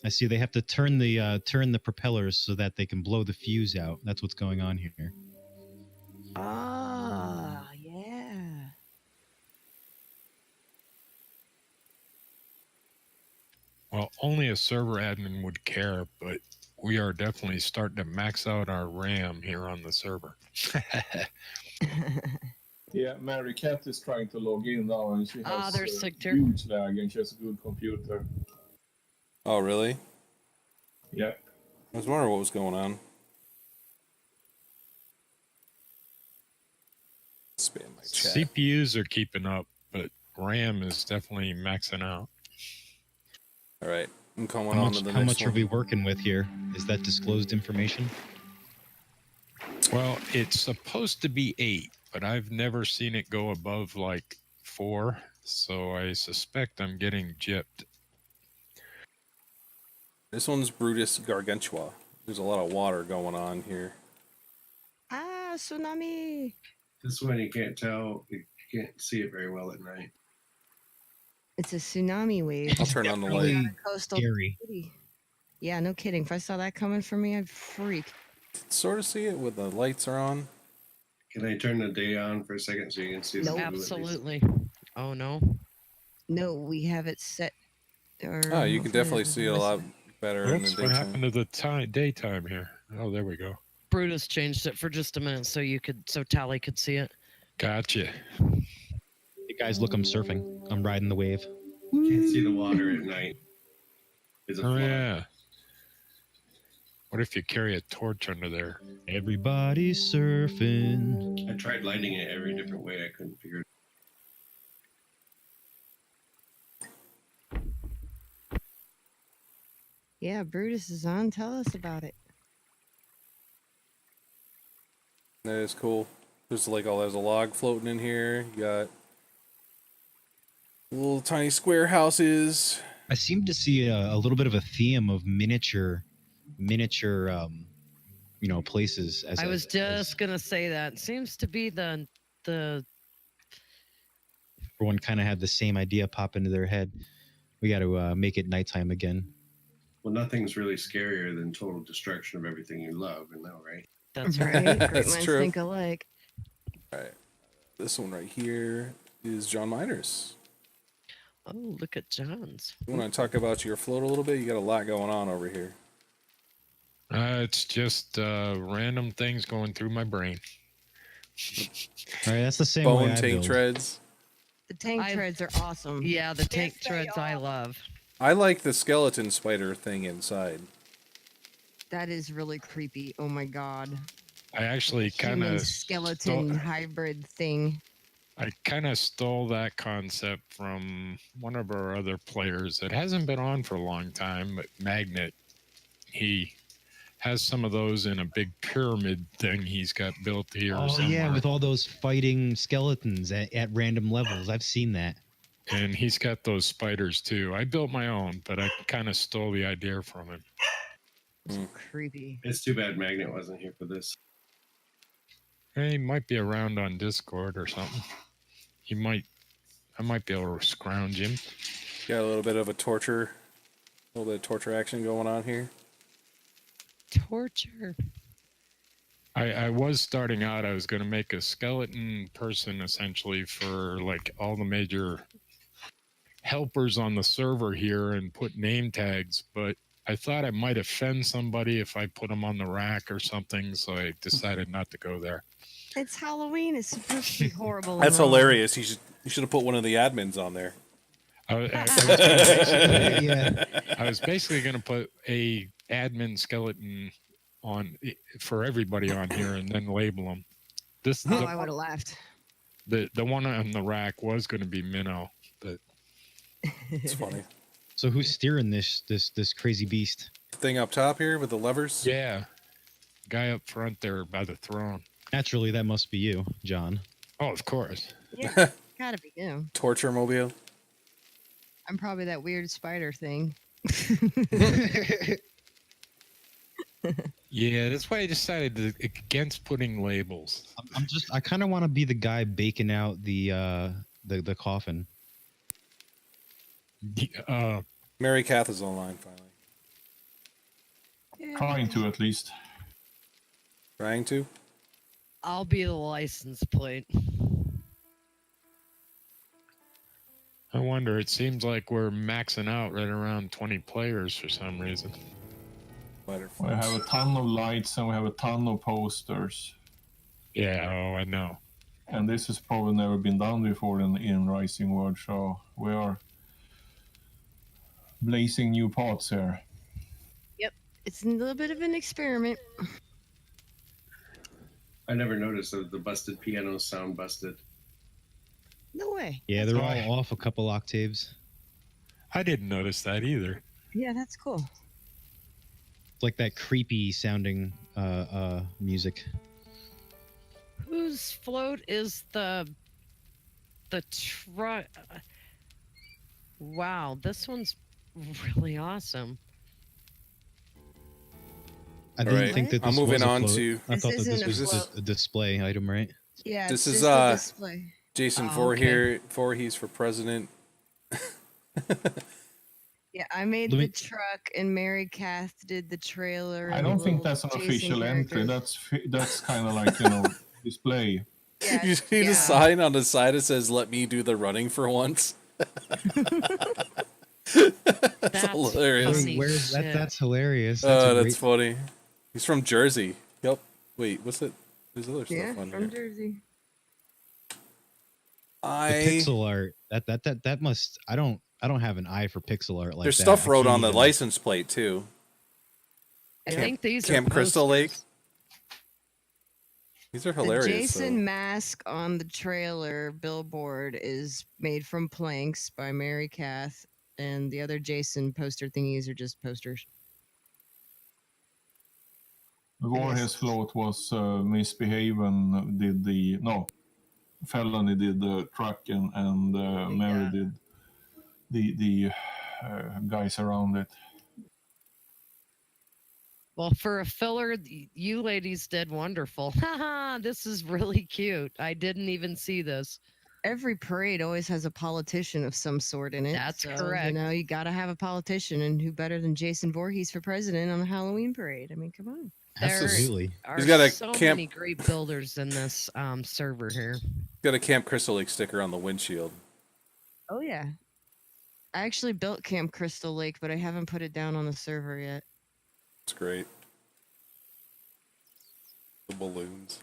I see they have to turn the propellers so that they can blow the fuse out. That's what's going on here. Ah, yeah. Well, only a server admin would care, but we are definitely starting to max out our RAM here on the server. Yeah, Mary Cat is trying to log in now, and she has there's Sigter. huge lag, and she has a good computer. Oh, really? Yeah. I was wondering what was going on. Spam my chat. CPUs are keeping up, but RAM is definitely maxing out. All right, I'm going How on much, to the how next much are one. we working with here? Is that disclosed information? Well, it's supposed to be 8, but I've never seen it go above like 4, so I suspect I'm getting gypped. This one's Brutus Gargantua. There's a lot of water going on here. Ah, tsunami. This one you can't tell. You can't see it very well at night. It's a tsunami wave. I'll turn on the Really light. Coastal scary. city. Yeah, no kidding. If I saw that coming for me, I'd freak. Sort of see it when the lights are on. Can I turn the day on for a second so you can see the Nope. blue at least? Absolutely. Oh no. No, we have it set. Or Oh, you can hopefully definitely it see it a lot better in the Oops, what happened daytime. to the daytime here? Oh, there we go. Brutus changed it for just a minute so Tally could see it. Gotcha. Hey guys, look, I'm surfing. I'm riding the wave. Can't see the water at night. Is a Oh, fly. yeah. What if you carry a torch under there? Everybody's surfing. I tried lighting it every different way. I couldn't figure it Yeah, Brutus is on. Tell us about it. That is cool. There's like there's a log floating in here. You got little tiny square houses. I seem to see a little bit of a theme of miniature, places. As I was as- just gonna say that. Seems to be the everyone kind of had the same idea pop into their head. We got to make it nighttime again. Well, nothing's really scarier than total destruction of everything you love, and that, right? that's Right? right. Great That's minds true. think alike. This one right here is John Miners. Oh, look at John's. You want to talk about your float a little bit? You got a lot going on over here. It's just random things going through my brain. All right, that's the same way Bone I tank build. treads. The tank I've- treads are awesome. Yeah, the tank they treads I are. love. I like the skeleton spider thing inside. That is really creepy. Oh my god. I actually kind Human of skeleton hybrid thing. I kind of stole that concept from one of our other players that hasn't been on for a long time, but Magnet. He has some of those in a big pyramid thing he's got built here. Oh somewhere. yeah, with all those fighting skeletons at random levels. I've seen that. And he's got those spiders too. I built my own, but I kind of stole the idea from him. Creepy. It's too bad Magnet wasn't here for this. He might be around on Discord or something. I might be able to scrounge him. Got a little bit of torture action going on here. Torture. I was starting out, I was going to make a skeleton person essentially for like all the major helpers on the server here and put name tags, but I thought I might offend somebody if I put them on the rack or something, so I decided not to go there. It's Halloween. It's supposed to be horrible. and That's wrong. hilarious. You should have put one of the admins on there. I was basically going to put a admin skeleton on for everybody on here and then label them. This Oh, I would have laughed. the one on the rack was going to be Minnow, but It's funny. So who's steering this crazy beast? Thing up top here with the levers. yeah, guy up front there by the throne. Naturally, that must be you, John. Oh, of course. Yeah, gotta be him. Torture mobile. I'm probably that weird spider thing. Yeah, that's why I decided against putting labels. I kind of want to be the guy baking out the coffin. Mary Kath is online finally. Trying to at least. Trying to. I'll be the license plate. I wonder, it seems like we're maxing out right around 20 players for some reason. Spider We have a ton of lights and we have a ton of posters. Yeah, oh, I know. And this has probably never been done before in Rising World, so we are blazing new paths here. It's a little bit of an experiment. I never noticed that the busted piano sound busted. No way. Yeah, they're That's all off a couple octaves. I didn't notice that either. Yeah, that's cool. It's like that creepy sounding music. Whose float is the truck? Wow, this one's really awesome. I didn't right. think that I'm this moving was a on float. to- I This thought that isn't this a was just float. a display item, right? Yeah, This it's is, just a uh, display. Jason Oh, Voorhees. Voorhees for president. Yeah, I made Let the me- truck, and Mary Kath did the trailer. I and don't the think little that's an Jason official entry. character. That's kind of like, display. Yeah, You need yeah. a sign on the side that says "Let me do the running for once." That's hilarious. funny Where's that? shit. That's hilarious. That's a Oh, great- that's funny. He's from Jersey. Yep. Wait, what's it? There's other Yeah, stuff on from here. Jersey. the I pixel art. That must. I don't I don't have an eye for pixel art like There's that. stuff I wrote can't on the even- license plate too. I Camp- think these Camp are Crystal Lake. posters. These are The hilarious. Jason though. mask on the trailer billboard is made from planks by Mary Kath, and the other Jason poster thingies are just posters. The Warheads float was Misbehaving did the no, Felony did the truck and Mary Yeah. did the guys around it. Well, for a filler, you ladies did wonderful. Haha, this is really cute. I didn't even see this. Every parade always has a politician of some sort in it. That's so, correct. You know, you got to have a politician, and who better than Jason Voorhees for president on a Halloween parade? I mean, come on. There Absolutely. are He's got a so camp- many great builders in this server here. Got a Camp Crystal Lake sticker on the windshield. Oh yeah, I actually built Camp Crystal Lake, but I haven't put it down on the server yet. It's great. The balloons.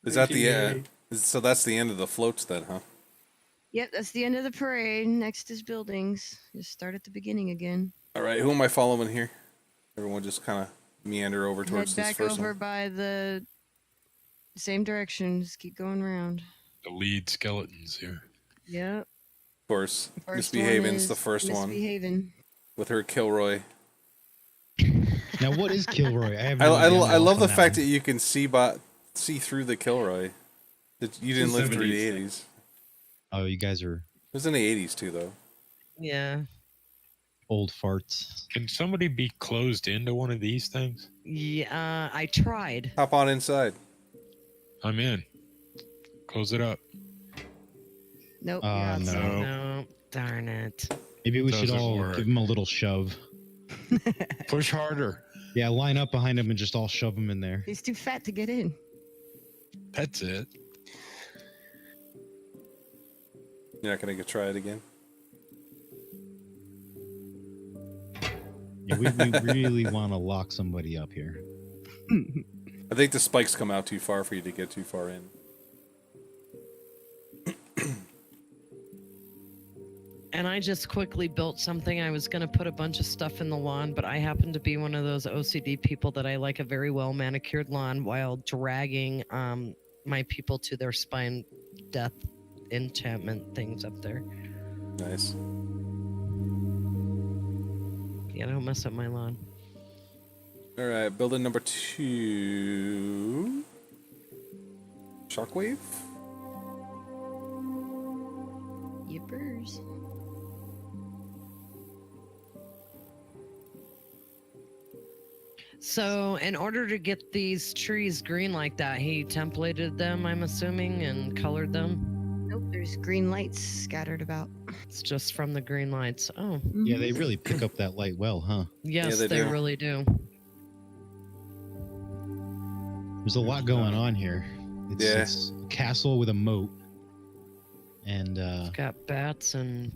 Is that the so that's the end of the floats then, huh? Yep, that's the end of the parade. Next is buildings. Just start at the beginning again. All right, who am I following here? Everyone just kind of meander over Head towards this back first over one. by the same direction. Just keep going around. The lead skeletons here. Yep. Of course, First Misbehaving's the one is first one Misbehaving. with her Kilroy. Now, what is Kilroy? I have. I love the fact that you can see through the Kilroy. That you didn't live through the 70s. 80s. Oh, you guys are It was in the 80s too, though. Yeah. old farts. Can somebody be closed into one of these things? Yeah, I tried. Hop on inside. I'm in. Close it up. Nope. Oh, you're outside. no. No, darn it. Maybe we should Doesn't all work. give him a little shove. Push harder. Yeah, line up behind him and just all shove him in there. He's too fat to get in. That's it. You're not gonna try it again. Yeah, we really want to lock somebody up here. I think the spikes come out too far for you to get too far in. And I just quickly built something. I was going to put a bunch of stuff in the lawn, but I happen to be one of those OCD people that I like a very well manicured lawn while dragging my people to their spine death enchantment things up there. Nice. Yeah, don't mess up my lawn. All right, building number 2. Shockwave. Yippers. So, in order to get these trees green like that, he templated them, I'm assuming, and colored them. Nope, there's green lights scattered about. It's just from the green lights. Oh, Yeah, they really pick up that light well, huh? yes, they they do. really do. There's a lot going on here. It's a castle with a moat. And Got bats and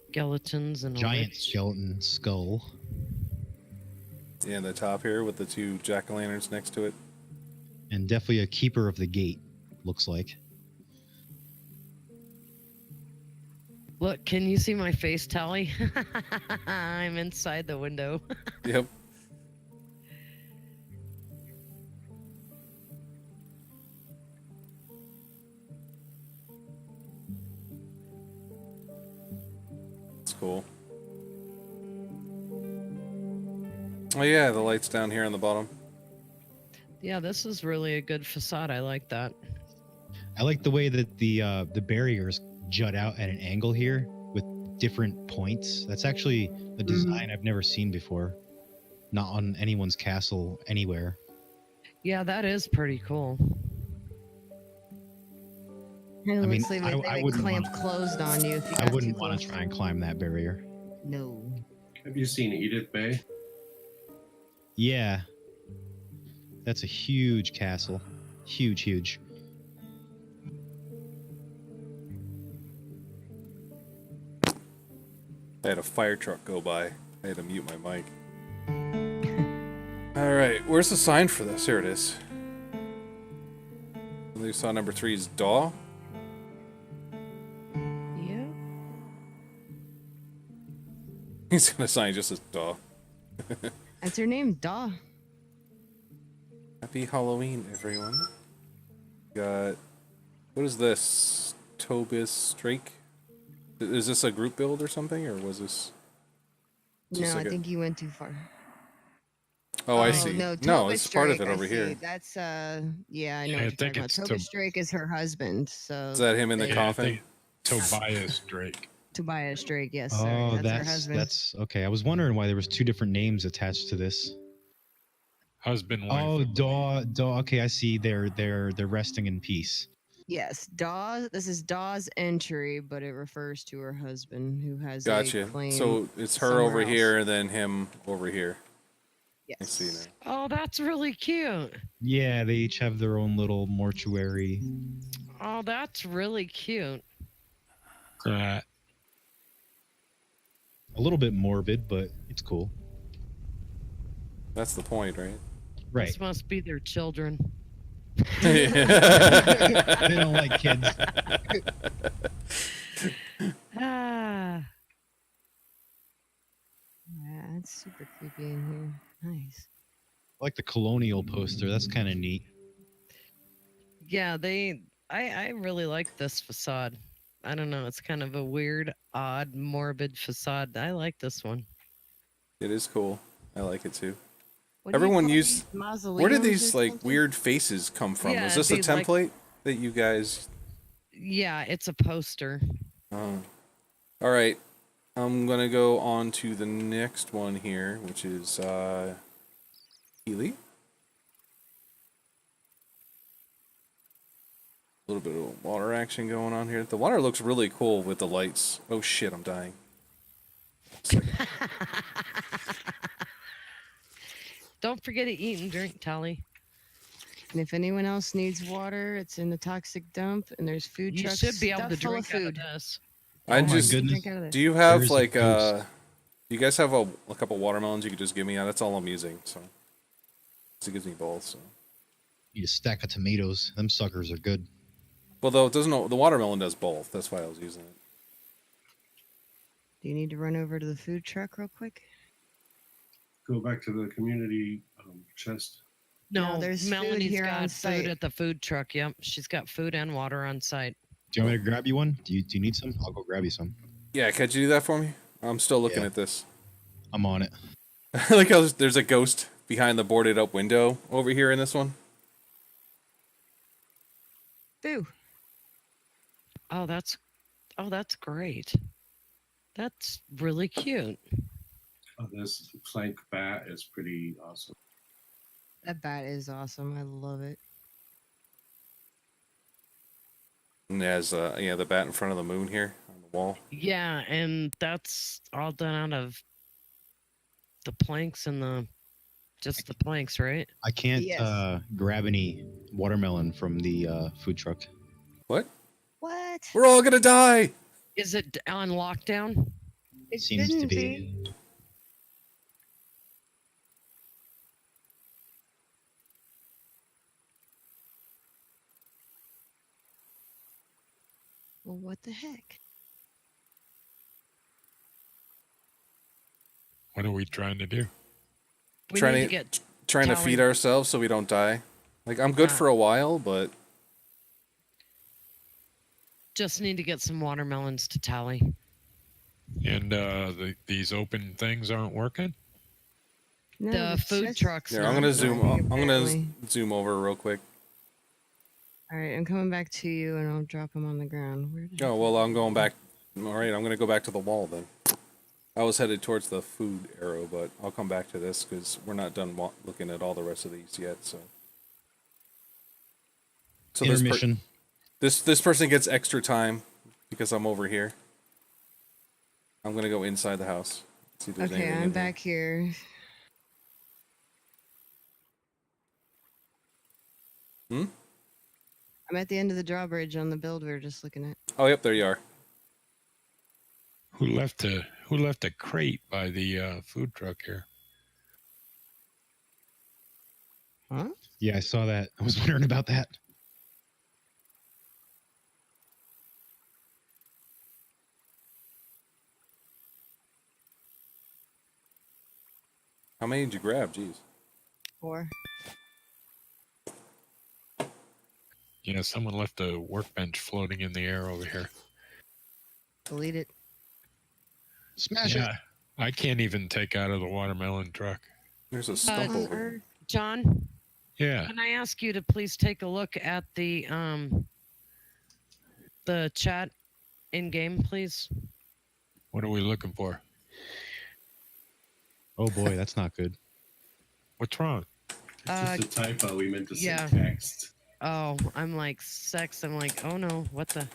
skeletons and a giant witch. skeleton skull. Yeah, the top here with the 2 jack-o'-lanterns next to it. And definitely a keeper of the gate, looks like. Look, can you see my face tally? I'm inside the window. Yep. It's cool. Oh yeah, the lights down here on the bottom. Yeah, this is really a good facade. I like that. I like the way that the barriers jut out at an angle here with different points. That's actually a design I've never seen before. Not on anyone's castle anywhere. Yeah, that is pretty cool. It I mean, looks like I they wouldn't clamp wanna- closed on you if you I got wouldn't too want to close. try and climb that barrier. No. Have you seen Edith Bay? Yeah. That's a huge castle. Huge, huge. I had a fire truck go by. I had to mute my mic. All right, where's the sign for this? Here it is. We saw number 3 is Daw. Yep. He's gonna sign just as duh. That's her name, Daw. Happy Halloween, everyone. Got what is this? Tobis Drake? Is this a group build or something, or was this? No, just I like a- think you went too far. Oh, I see. No, No, Tobis it's part of Drake, it I over see. here. That's yeah, I know Yeah, what I you're think talking about. it's Tobis Drake is her husband, so Is that him in the they- Yeah, I coffin? think Tobias Drake. Tobias Drake, yes, sir. Oh, That's her that's husband. okay. I was wondering why there was two different names attached to this. Husband, wife. Oh, I believe. Daw. Okay, I see. They're resting in peace. Yes, Daw. This is Daw's entry, but it refers to her husband who has a Gotcha. claim. So it's her over somewhere here else. and then him over here. I Yes. see now. Oh, that's really cute. Yeah, they each have their own little mortuary. Oh, that's really cute. Uh, A little bit morbid, but it's cool. That's the point, right? Right. This must be their children. They don't like kids. Ah, Yeah, it's super creepy in here. Nice. I like the colonial poster. That's kind of neat. yeah, I really like this facade. I don't know. It's kind of a weird, odd, morbid facade. I like this one. It is cool. I like it too. What do you Everyone call used- these, mausoleums Where did or these like something? weird faces come from? Yeah, Was this a these, like- template that you guys? Yeah, it's a poster. Oh. All right. I'm gonna go on to the next one here, which is Healy. A little bit of water action going on here. The water looks really cool with the lights. Oh shit, I'm dying. Don't forget to eat and drink, Tally. And if anyone else needs water, it's in the toxic dump, and there's food You trucks. should be able stuffed to full drink of out of food. this. I my just goodness. Drink out of there. do you have There's a like ghost. do you guys have a couple watermelons you could just give me? Yeah, that's all I'm using. So it gives me both. So Need a stack of tomatoes. Them suckers are good. well, though it doesn't. The watermelon does both. That's why I was using it. Do you need to run over to the food truck real quick? Go back to the community chest. No, there's food Melanie's here got on food site. at the food truck. Yep, she's got food and water on site. Do you want me to grab you one? Do you need some? I'll go grab you some. Yeah, could you do that for me? I'm still looking Yeah. at this. I'm on it. Like how there's a ghost behind the boarded up window over here in this one. Boo. Oh, that's great. That's really cute. This plank bat is pretty awesome. That bat is awesome. I love it. And there's the bat in front of the moon here on the wall. Yeah, and that's all done out of the planks and the planks, right? I can't Yes. grab any watermelon from the food truck. What? What? We're all gonna die. Is it on lockdown? It Seems to shouldn't be. Well, what the heck? what are we trying to do? We Trying need to- to get Trying to Tally. feed ourselves so we don't die. Like I'm good Yeah. for a while, but just need to get some watermelons to Tally. And these open things aren't working. No, The food chest- trucks. here not I'm gonna not zoom. working, I'm gonna apparently. zoom over real quick. All right, I'm coming back to you, and I'll drop him on the ground. Where did Oh well, I'm going back. All right, I'm gonna go back to the wall then. I was headed towards the food arrow, but I'll come back to this because we're not done looking at all the rest of these yet. So this Intermission. this person gets extra time because I'm over here. I'm gonna go inside the house. See if there's Okay, anything I'm in here. back here. Hmm? I'm at the end of the drawbridge on the build we were just looking at. Oh, yep, there you are. Who left a crate by the food truck here? Huh? Yeah, I saw that. I was wondering about that. How many did you grab? Jeez. 4. Yeah, someone left a workbench floating in the air over here. Delete it. Smash it. Yeah, I can't even take out of the watermelon truck. There's a stump Uh, over here. John, Yeah. can I ask you to please take a look at the chat in game, please? What are we looking for? Oh boy, that's not good. What's wrong? It's just a typo. We meant to say yeah. text. Oh, I'm like sex. I'm like, oh no, what the?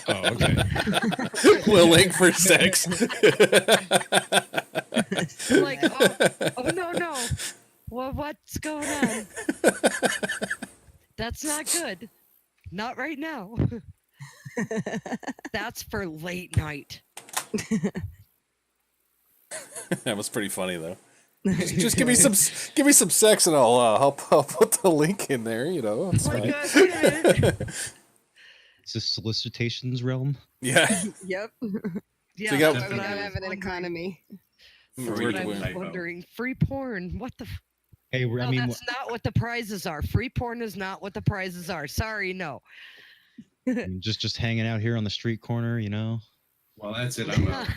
Oh, okay. Willing for sex. I'm like, oh no. Well, what's going on? That's not good. Not right now. That's for late night. That was pretty funny though. Just give me some sex and I'll put the link in there. You know, it's fine. Is this solicitations realm? Yeah. Yep. Yeah, So you got- that's Why would what I I was have an wondering. economy? That's Free what I to was win. wondering. Free porn. What the? Hey, No, I mean, that's not what the prizes are. Free porn is not what the prizes are. Sorry, no. just hanging out here on the street corner, you know. Well, that's it. I'm out.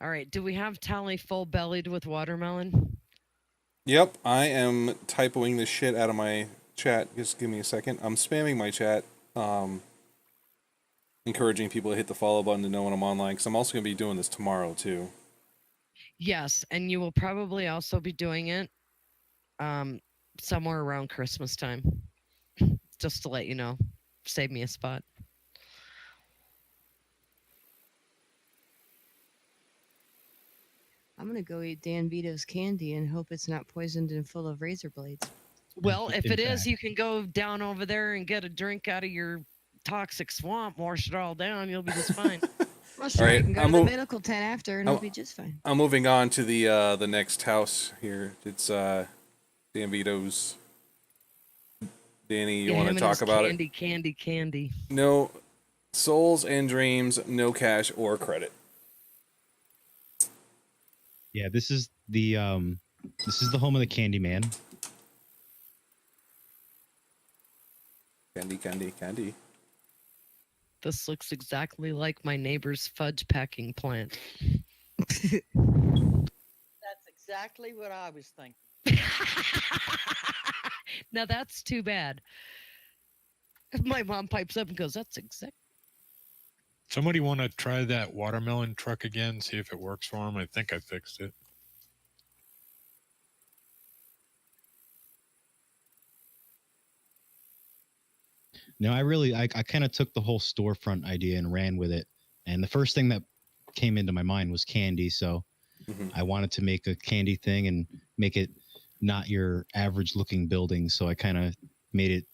All right. Do we have Tally full bellied with watermelon? Yep, I am typoing the shit out of my chat. Just give me a second. I'm spamming my chat, encouraging people to hit the follow button to know when I'm online, because I'm also going to be doing this tomorrow, too. Yes, and you will probably also be doing it somewhere around Christmas time. Just to let you know. Save me a spot. I'm gonna go eat Dan Vito's candy and hope it's not poisoned and full of razor blades. Well, if In it is, fact. you can go down over there and get a drink out of your toxic swamp, wash it all down. You'll be just fine. Well, sure, right, you can go I'm to the mov- medical tent after and I'm- it'll be just fine. I'm moving on to the next house here. It's Dan Vito's. Danny, you Yeah, want him to and his talk about it? candy. No souls and dreams, no cash or credit. Yeah, this is the home of the Candyman. Candy. This looks exactly like my neighbor's fudge packing plant. That's exactly what I was thinking. Now that's too bad. My mom pipes up and goes, "That's exact." Somebody want to try that watermelon truck again? See if it works for them. I think I fixed it. No, I kind of took the whole storefront idea and ran with it. And the first thing that came into my mind was candy. So Mhm. I wanted to make a candy thing and make it not your average looking building. So I kind of made it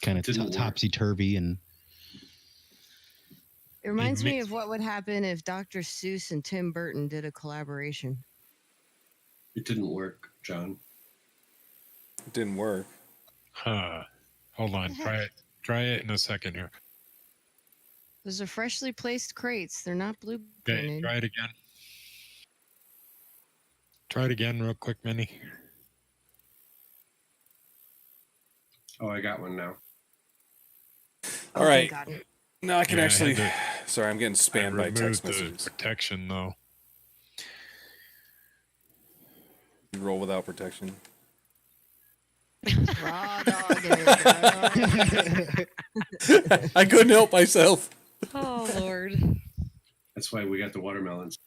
kind of Didn't work. topsy turvy. And It reminds me mix- of what would happen if Dr. Seuss and Tim Burton did a collaboration. It didn't work, John. It didn't work. Huh. Hold on. Try it in a second here. Those are freshly placed crates. They're not Okay, blueprinted. try it again. Try it again real quick, Minnie. Oh, I got one now. All Oh, right. thank God. Now I can Yeah, I actually. had Sorry, I'm getting I spammed by removed text the messages. protection, though. You roll without protection. Raw dog it, bro. I couldn't help myself. Oh Lord, That's why we got the watermelons.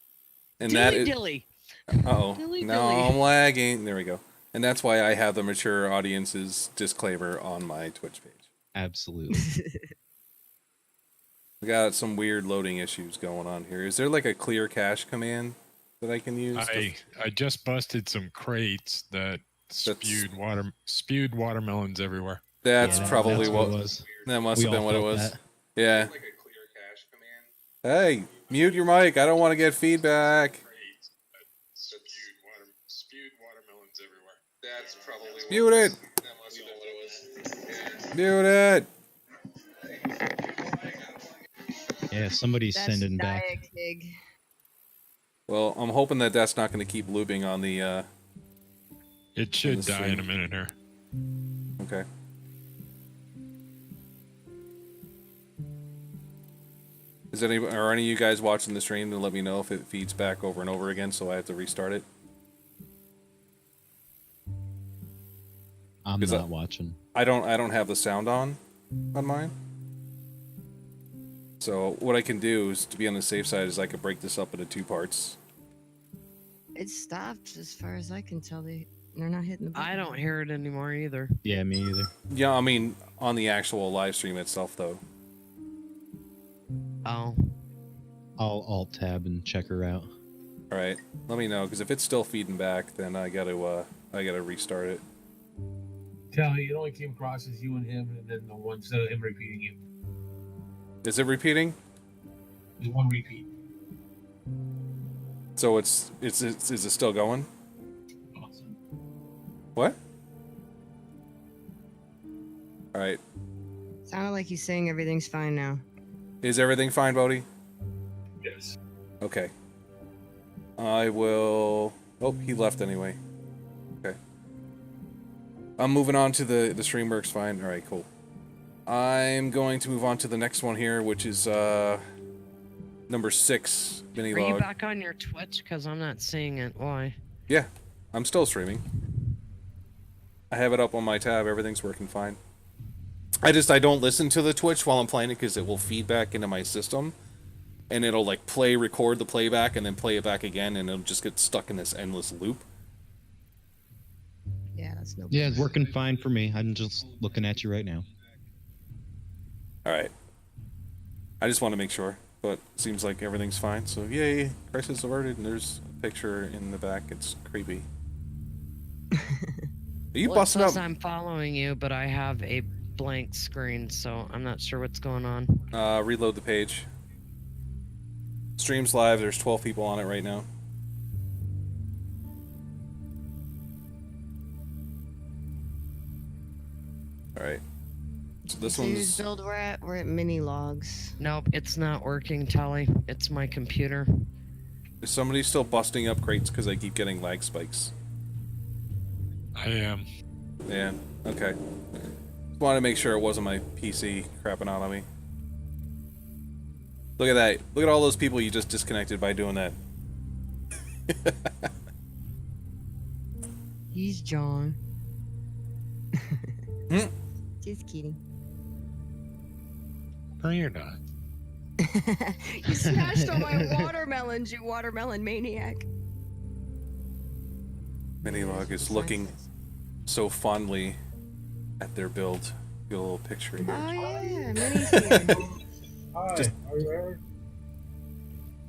And that dilly is. dilly. Oh, Dilly now dilly. I'm lagging. There we go. And that's why I have the mature audiences disclaimer on my Twitch page. absolutely. We got some weird loading issues going on here. Is there like a clear cache command that I can use? I just busted some crates that spewed watermelons everywhere. That's Yeah, probably that's what. it was. That must We have been all what it felt was. that. Yeah. Hey, mute your mic. I don't want to get feedback. Spewed watermelons everywhere. That's probably Mute it. That must have been what it was. Mute it. Yeah, somebody's That's sending back. Diagig. Well, I'm hoping that that's not going to keep looping on the. It should the die in a stream. minute here. Okay. Are any of you guys watching the stream to let me know if it feeds back over and over again, so I have to restart it? I'm 'Cause not watching. I don't have the sound on mine. So what I can do is, to be on the safe side, is I could break this up into 2 parts. It stopped as far as I can tell. They're not hitting the button. I don't hear it anymore either. Yeah, me either. Yeah, I mean on the actual live stream itself, though. Oh. I'll alt tab and check her out. All right, let me know, because if it's still feeding back, then I gotta restart it. Tally, it only came across as you and him, and then the one instead of him repeating you. Is it repeating? There's one repeat. So is it still going? Awesome. What? All right. Sounded like he's saying everything's fine now. Is everything fine, Bodhi? Yes. Okay. I will. Oh, he left anyway. Okay. I'm moving on to the stream works fine. All right, cool. I'm going to move on to the next one here, which is number 6 mini Are you log. back on your Twitch? Because I'm not seeing it. Why? Yeah, I'm still streaming. I have it up on my tab. Everything's working fine. I don't listen to the Twitch while I'm playing it because it will feed back into my system, and it'll like record the playback, and then play it back again, and it'll just get stuck in this endless loop. Yeah, that's no. Yeah, it's working fine for me. I'm just looking at you right now. All right. I just want to make sure, but it seems like everything's fine. So yay, crisis averted, and there's a picture in the back. It's creepy. Are you Well, it busting up? says I'm following you, but I have a blank screen, so I'm not sure what's going on. Reload the page. Stream's live. There's 12 people on it right now. All right. So this So whose one's. build we're at mini logs. Nope, it's not working, Telly. It's my computer. Is somebody still busting up crates because I keep getting lag spikes? I am. Yeah. Okay. Just wanted to make sure it wasn't my PC crapping out on me. Look at that. Look at all those people you just disconnected by doing that. He's John. Hmm? Just kidding. No, you're not. You smashed all my watermelons, you watermelon maniac. Minilog is looking so fondly at their build. Get a little picture here. Oh yeah, Minnie's here. Hi, Just- are you there?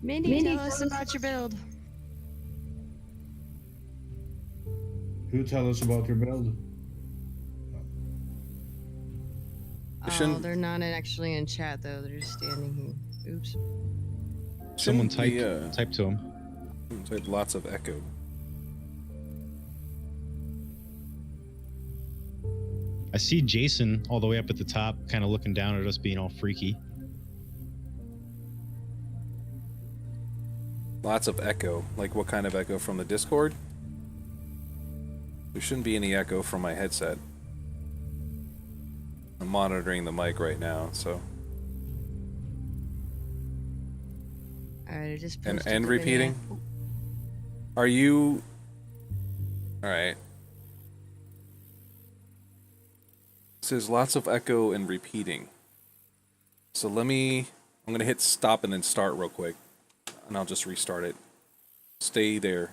Minnie, tell us about your build. Who tell us about your build? Oh, shouldn't- they're not actually in chat though. They're just standing here. Oops. Someone Shouldn't be, type to him. type lots of echo. I see Jason all the way up at the top, kind of looking down at us, being all freaky. Lots of echo. Like what kind of echo from the Discord? There shouldn't be any echo from my headset. I'm monitoring the mic right now, so. Alright, I just And posted and the repeating? video. Are you? All right. It says lots of echo and repeating. So I'm gonna hit stop and then start real quick, and I'll just restart it. Stay there.